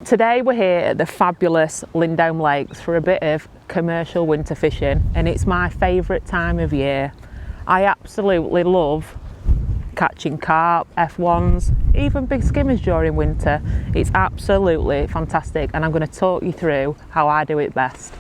Today we're here at the fabulous Lindholme Lakes for a bit of commercial winter fishing, and it's my favourite time of year. I absolutely love catching carp, F1s, even big skimmers during winter. It's absolutely fantastic, and I'm going to talk you through how I do it best.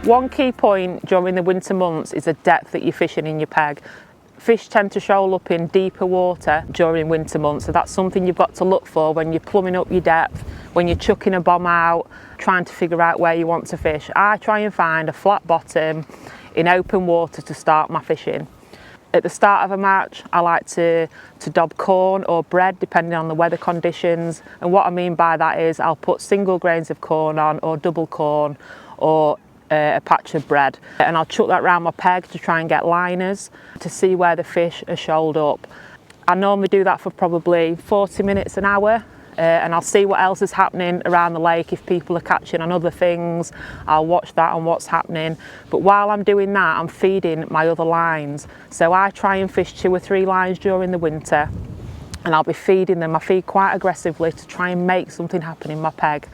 One key point during the winter months is the depth that you're fishing in your peg. Fish tend to shoal up in deeper water during winter months, so that's something you've got to look for when you're plumbing up your depth, when you're chucking a bomb out, trying to figure out where you want to fish. I try and find a flat bottom in open water to start my fishing. At the start of a match, I like to dob corn or bread depending on the weather conditions, and what I mean by that is I'll put single grains of corn on, or double corn, or a patch of bread, and I'll chuck that round my peg to try and get liners to see where the fish are shoaled up. I normally do that for probably 40 minutes, an hour, and I'll see what else is happening around the lake. If people are catching on other things, I'll watch that and what's happening. But while I'm doing that, I'm feeding my other lines. So I try and fish 2 or 3 lines during the winter, and I'll be feeding them. I feed quite aggressively to try and make something happen in my peg.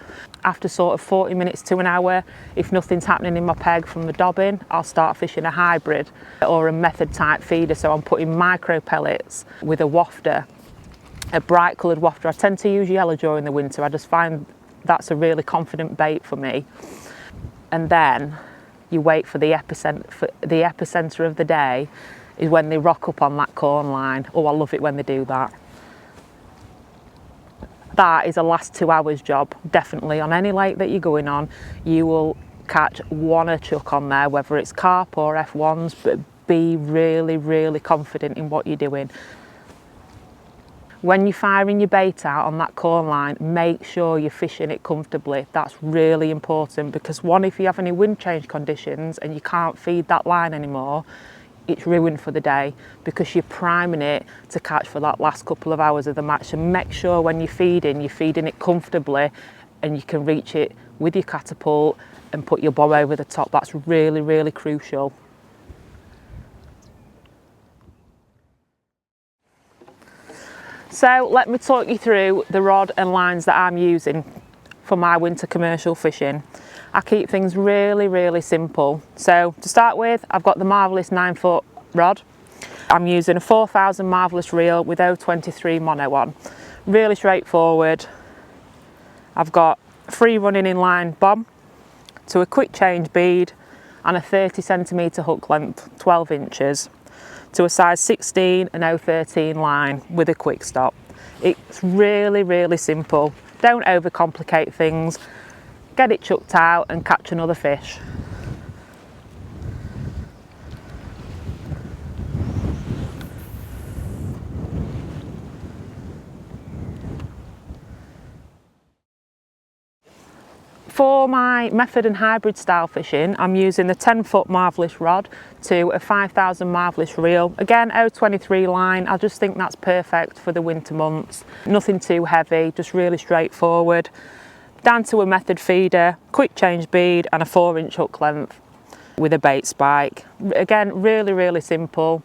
After sort of 40 minutes to an hour, if nothing's happening in my peg from the dobbing, I'll start fishing a hybrid or a method type feeder. So I'm putting micro pellets with a wafter, a bright coloured wafter. I tend to use yellow during the winter. I just find that's a really confident bait for me. And then you wait for the epicenter of the day is when they rock up on that corn line. Oh, I love it when they do that. That is a last 2 hours job, definitely. On any lake that you're going on, you will catch one or chuck on there, whether it's carp or F1s, but be really, really confident in what you're doing. When you're firing your bait out on that corn line, make sure you're fishing it comfortably. That's really important, because one, if you have any wind change conditions and you can't feed that line anymore, it's ruined for the day, because you're priming it to catch for that last couple of hours of the match. So make sure when you're feeding it comfortably and you can reach it with your catapult and put your bob over the top. That's really, really crucial. So let me talk you through the rod and lines that I'm using for my winter commercial fishing. I keep things really, really simple. So to start with, I've got the Marvellous 9-foot rod. I'm using a 4000 Marvellous reel with 023 mono on. Really straightforward. I've got free running inline bob to a quick change bead and a 30cm hook length, 12 inches, to a size 16 and 013 line with a quick stop. It's really, really simple. Don't overcomplicate things. Get it chucked out and catch another fish. For my method and hybrid style fishing, I'm using the 10-foot Marvellous rod to a 5000 Marvellous reel. Again, 023 line. I just think that's perfect for the winter months. Nothing too heavy, just really straightforward. Down to a method feeder, quick change bead and a 4-inch hook length with a bait spike. Again, really, really simple.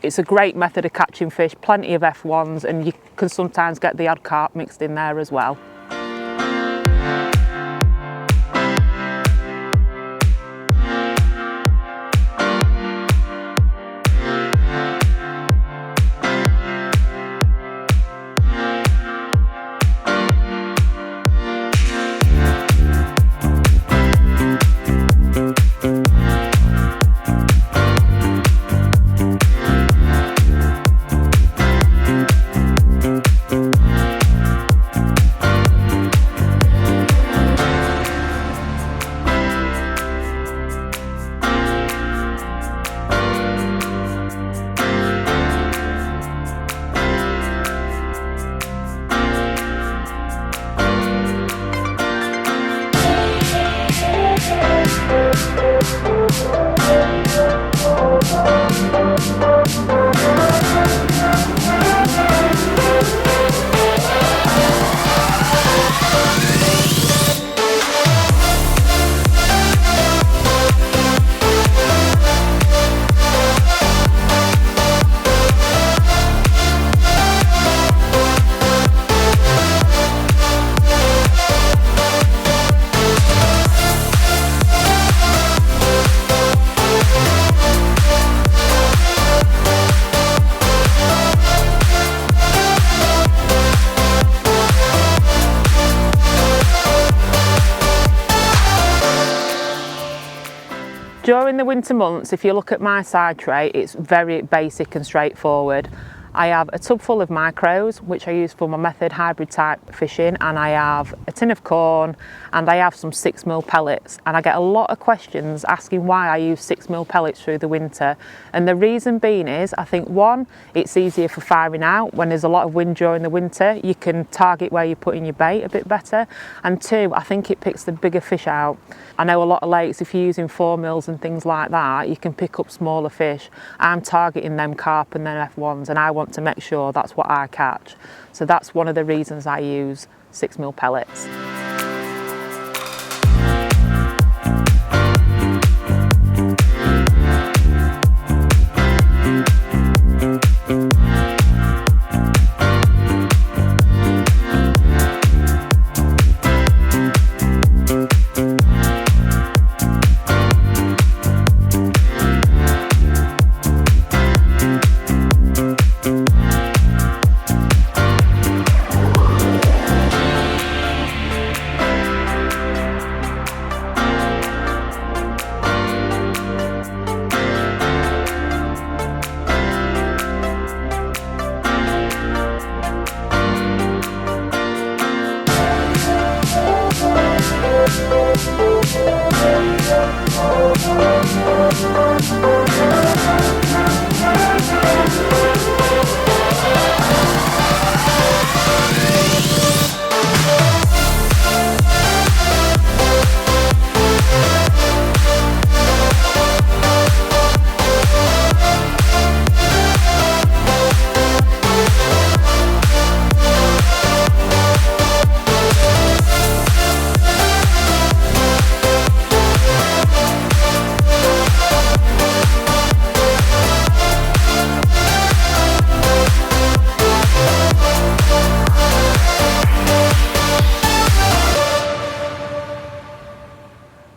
It's a great method of catching fish, plenty of F1s, and you can sometimes get the odd carp mixed in there as well. During the winter months, if you look at my side tray, it's very basic and straightforward. I have a tub full of micros, which I use for my method hybrid type fishing, and I have a tin of corn, and I have some 6mm pellets. And I get a lot of questions asking why I use 6mm pellets through the winter. And the reason being is, I think one, it's easier for firing out. When there's a lot of wind during the winter, you can target where you're putting your bait a bit better. And two, I think it picks the bigger fish out. I know a lot of lakes, if you're using 4mm and things like that, you can pick up smaller fish. I'm targeting them carp and them F1s, and I want to make sure that's what I catch. So that's one of the reasons I use 6mm pellets.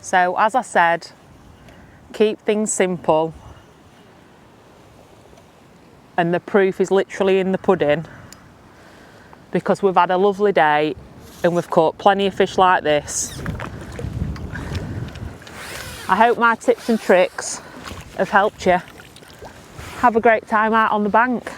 So as I said, keep things simple, and the proof is literally in the pudding, because we've had a lovely day and we've caught plenty of fish like this. I hope my tips and tricks have helped you. Have a great time out on the bank.